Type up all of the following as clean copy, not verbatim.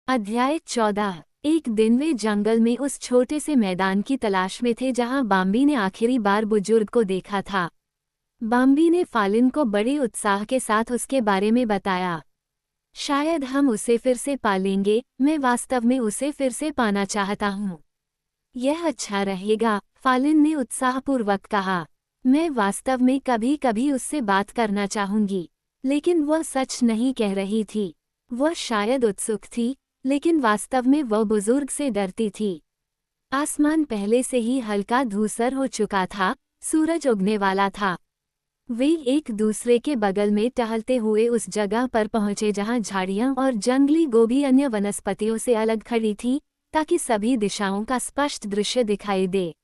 अध्याय 14। एक दिन वे जंगल में उस छोटे से मैदान की तलाश में थे जहां बाम्बी ने आखिरी बार बुजुर्ग को देखा था। बाम्बी ने फालिन को बड़े उत्साह के साथ उसके बारे में बताया। शायद हम उसे फिर से पालेंगे, मैं वास्तव में उसे फिर से पाना चाहता हूँ। यह अच्छा रहेगा, फालिन ने उत्साहपूर्वक कहा। मैं वास्तव में कभी कभी उससे बात करना चाहूंगी। लेकिन वह सच नहीं कह रही थी। वह शायद उत्सुक थी, लेकिन वास्तव में वह बुजुर्ग से डरती थी। आसमान पहले से ही हल्का धूसर हो चुका था, सूरज उगने वाला था। वे एक दूसरे के बगल में टहलते हुए उस जगह पर पहुंचे जहां झाड़ियां और जंगली गोभी अन्य वनस्पतियों से अलग खड़ी थी, ताकि सभी दिशाओं का स्पष्ट दृश्य दिखाई दे।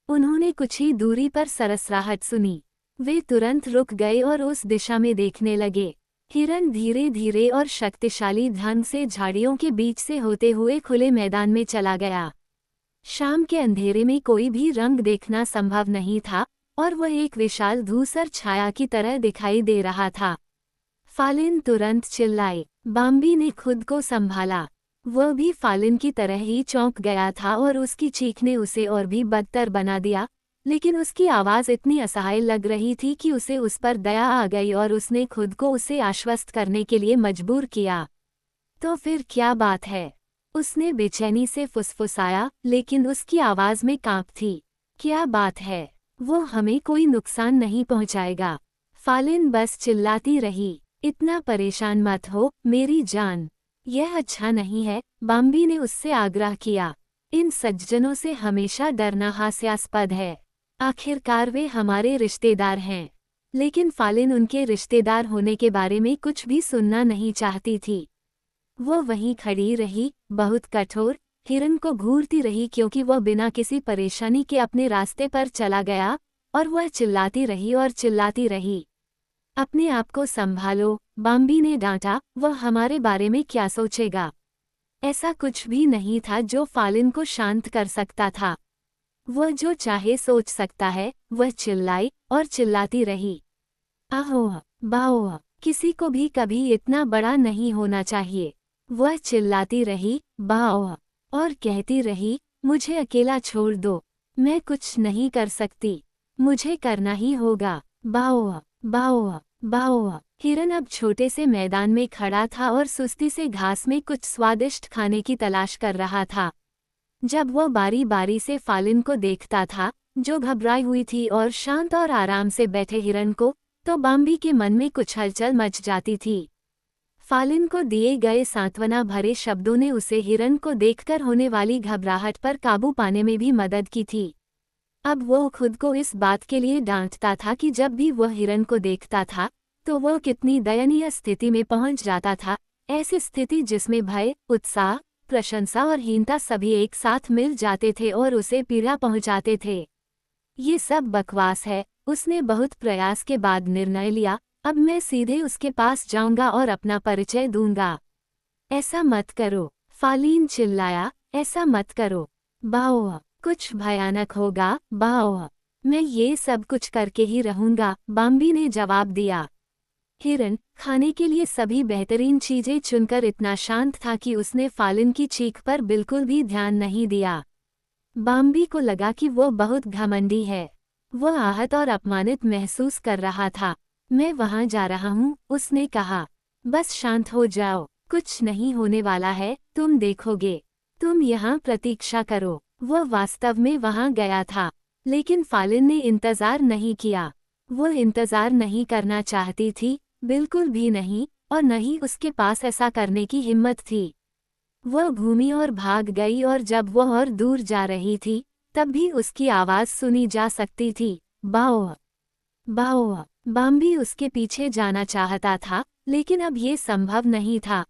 उन्होंने कुछ ही दूरी पर सरसराहट सुनी। वे तुरंत रुक गए और उस दिशा में देखने लगे। हिरन धीरे धीरे और शक्तिशाली ढंग से झाड़ियों के बीच से होते हुए खुले मैदान में चला गया। शाम के अंधेरे में कोई भी रंग देखना संभव नहीं था, और वह एक विशाल धूसर छाया की तरह दिखाई दे रहा था। फालिन तुरंत चिल्लाई। बाम्बी ने खुद को संभाला। वह भी फालिन की तरह ही चौंक गया था और उसकी चीख ने उसे और भी बदतर बना दिया, लेकिन उसकी आवाज़ इतनी असहाय लग रही थी कि उसे उस पर दया आ गई और उसने खुद को उसे आश्वस्त करने के लिए मजबूर किया। तो फिर क्या बात है? उसने बेचैनी से फुसफुसाया, लेकिन उसकी आवाज़ में कांप थी। क्या बात है? वो हमें कोई नुकसान नहीं पहुंचाएगा। फालिन बस चिल्लाती रही। इतना परेशान मत हो, मेरी जान। यह अच्छा नहीं है, बाम्बी ने उससे आग्रह किया। इन सज्जनों से हमेशा डरना हास्यास्पद है। आखिरकार वे हमारे रिश्तेदार हैं। लेकिन फालिन उनके रिश्तेदार होने के बारे में कुछ भी सुनना नहीं चाहती थी। वो वहीं खड़ी रही, बहुत कठोर, हिरन को घूरती रही क्योंकि वह बिना किसी परेशानी के अपने रास्ते पर चला गया, और वह चिल्लाती रही और चिल्लाती रही। अपने आप को संभालो, बाम्बी ने डांटा। वह हमारे बारे में क्या सोचेगा? ऐसा कुछ भी नहीं था जो फालिन को शांत कर सकता था। वह जो चाहे सोच सकता है। वह चिल्लाई और चिल्लाती रही। आहो, बाओ, किसी को भी कभी इतना बड़ा नहीं होना चाहिए। वह चिल्लाती रही, बाओ, और कहती रही, मुझे अकेला छोड़ दो। मैं कुछ नहीं कर सकती। मुझे करना ही होगा। बाओ, बाओ, बाओ। हिरन अब छोटे से मैदान में खड़ा था और सुस्ती से घास में कुछ स्वादिष्ट खाने की तलाश कर रहा था। जब वह बारी बारी से फालिन को देखता था, जो घबराई हुई थी, और शांत और आराम से बैठे हिरन को, तो बाम्बी के मन में कुछ हलचल मच जाती थी। फालिन को दिए गए सांत्वना भरे शब्दों ने उसे हिरन को देखकर होने वाली घबराहट पर काबू पाने में भी मदद की थी। अब वो खुद को इस बात के लिए डांटता था कि जब भी वह हिरन को देखता था, तो वह कितनी दयनीय स्थिति में पहुंच जाता था। ऐसी स्थिति जिसमें भय, उत्साह, प्रशंसा और हीनता सभी एक साथ मिल जाते थे और उसे पीड़ा पहुंचाते थे। ये सब बकवास है, उसने बहुत प्रयास के बाद निर्णय लिया। अब मैं सीधे उसके पास जाऊंगा और अपना परिचय दूंगा। ऐसा मत करो, फालिन चिल्लाया, ऐसा मत करो। बाओ, कुछ भयानक होगा, बाओ। मैं ये सब कुछ करके ही रहूंगा, बाम्बी ने जवाब दिया। हिरन खाने के लिए सभी बेहतरीन चीजें चुनकर इतना शांत था कि उसने फालिन की चीख पर बिल्कुल भी ध्यान नहीं दिया। बाम्बी को लगा कि वो बहुत घमंडी है। वह आहत और अपमानित महसूस कर रहा था। मैं वहां जा रहा हूं, उसने कहा। बस शांत हो जाओ, कुछ नहीं होने वाला है, तुम देखोगे। तुम यहाँ प्रतीक्षा करो। वह वास्तव में वहां गया था, लेकिन फालिन ने इंतजार नहीं किया। वह इंतजार नहीं करना चाहती थी, बिल्कुल भी नहीं, और न ही उसके पास ऐसा करने की हिम्मत थी। वह घूमी और भाग गई, और जब वह और दूर जा रही थी, तब भी उसकी आवाज़ सुनी जा सकती थी, बाओ, बाओ। बाम्बी उसके पीछे जाना चाहता था, लेकिन अब ये संभव नहीं था।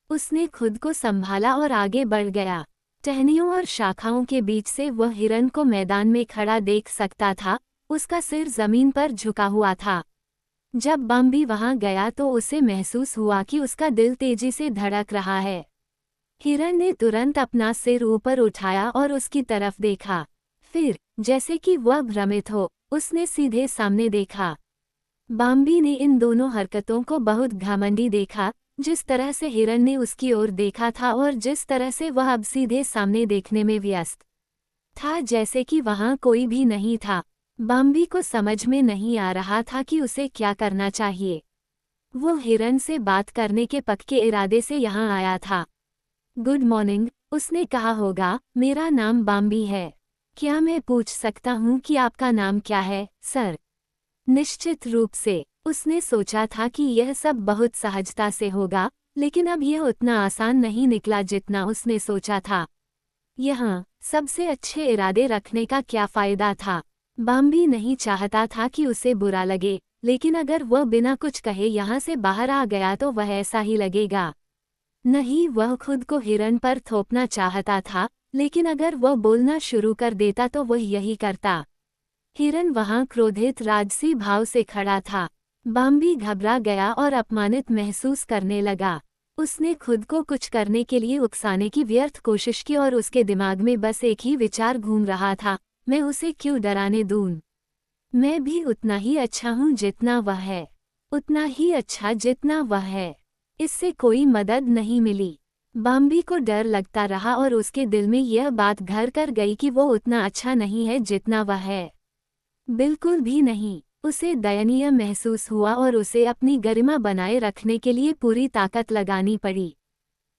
उसने खुद को संभाला और आगे बढ़ गया। टहनियों और शाखाओं के बीच से वह हिरन को मैदान में खड़ा देख सकता था। उसका सिर जमीन पर झुका हुआ था। जब बाम्बी वहां गया तो उसे महसूस हुआ कि उसका दिल तेजी से धड़क रहा है। हिरन ने तुरंत अपना सिर ऊपर उठाया और उसकी तरफ देखा। फिर, जैसे कि वह भ्रमित हो, उसने सीधे सामने देखा। बाम्बी ने इन दोनों हरकतों को बहुत घमंडी देखा, जिस तरह से हिरन ने उसकी ओर देखा था और जिस तरह से वह अब सीधे सामने देखने में व्यस्त था, जैसे कि वहां कोई भी नहीं था। बाम्बी को समझ में नहीं आ रहा था कि उसे क्या करना चाहिए। वो हिरन से बात करने के पक्के इरादे से यहाँ आया था। गुड मॉर्निंग, उसने कहा। होगा, मेरा नाम बाम्बी है। क्या मैं पूछ सकता हूँ कि आपका नाम क्या है, सर? निश्चित रूप से उसने सोचा था कि यह सब बहुत सहजता से होगा, लेकिन अब यह उतना आसान नहीं निकला जितना उसने सोचा था। यहाँ सबसे अच्छे इरादे रखने का क्या फायदा था? बाम्बी नहीं चाहता था कि उसे बुरा लगे, लेकिन अगर वह बिना कुछ कहे यहाँ से बाहर आ गया तो वह ऐसा ही लगेगा। नहीं, वह खुद को हिरन पर थोपना चाहता था, लेकिन अगर वह बोलना शुरू कर देता तो वह यही करता। हिरन वहां क्रोधित राजसी भाव से खड़ा था। बाम्बी घबरा गया और अपमानित महसूस करने लगा। उसने खुद को कुछ करने के लिए उकसाने की व्यर्थ कोशिश की और उसके दिमाग में बस एक ही विचार घूम रहा था, मैं उसे क्यों डराने दूं? मैं भी उतना ही अच्छा हूं जितना वह है, उतना ही अच्छा जितना वह है। इससे कोई मदद नहीं मिली। बाम्बी को डर लगता रहा और उसके दिल में यह बात घर कर गई कि वो उतना अच्छा नहीं है जितना वह है। बिल्कुल भी नहीं। उसे दयनीय महसूस हुआ और उसे अपनी गरिमा बनाए रखने के लिए पूरी ताकत लगानी पड़ी।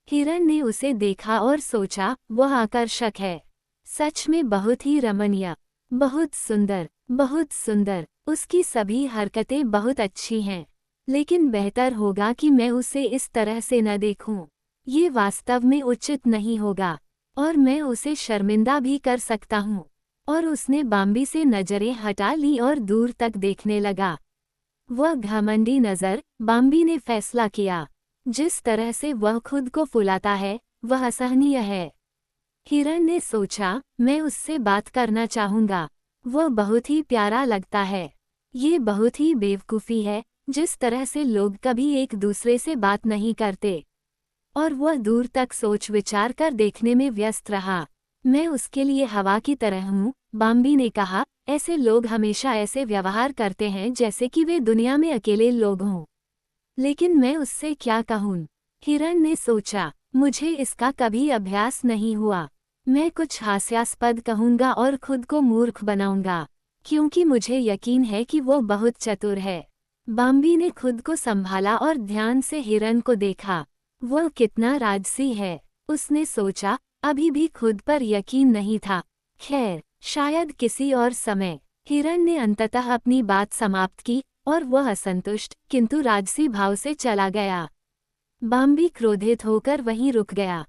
हिरन ने उसे देखा और सोचा, वह आकर्षक है। सच में बहुत ही रमणीय, बहुत सुंदर, बहुत सुंदर। उसकी सभी हरकतें बहुत अच्छी हैं। लेकिन बेहतर होगा कि मैं उसे इस तरह से न देखूं। ये वास्तव में उचित नहीं होगा और मैं उसे शर्मिंदा भी कर सकता हूँ। और उसने बाम्बी से नजरें हटा ली और दूर तक देखने लगा। वह घमंडी नजर, बाम्बी ने फैसला किया। जिस तरह से वह खुद को फुलाता है, वह असहनीय है। हिरन ने सोचा, मैं उससे बात करना चाहूंगा। वह बहुत ही प्यारा लगता है। ये बहुत ही बेवकूफ़ी है, जिस तरह से लोग कभी एक दूसरे से बात नहीं करते। और वह दूर तक सोच विचार कर देखने में व्यस्त रहा। मैं उसके लिए हवा की तरह हूँ, बाम्बी ने कहा। ऐसे लोग हमेशा ऐसे व्यवहार करते हैं जैसे कि वे दुनिया में अकेले लोग हों। लेकिन मैं उससे क्या कहूँ? हिरन ने सोचा, मुझे इसका कभी अभ्यास नहीं हुआ। मैं कुछ हास्यास्पद कहूँगा और खुद को मूर्ख बनाऊंगा, क्योंकि मुझे यकीन है कि वो बहुत चतुर है। बाम्बी ने खुद को संभाला और ध्यान से हिरन को देखा। वह कितना राजसी है, उसने सोचा। अभी भी खुद पर यकीन नहीं था। खैर, शायद किसी और समय। हिरन ने अंततः अपनी बात समाप्त की और वह असंतुष्ट किंतु राजसी भाव से चला गया। बाम्बी क्रोधित होकर वहीं रुक गया।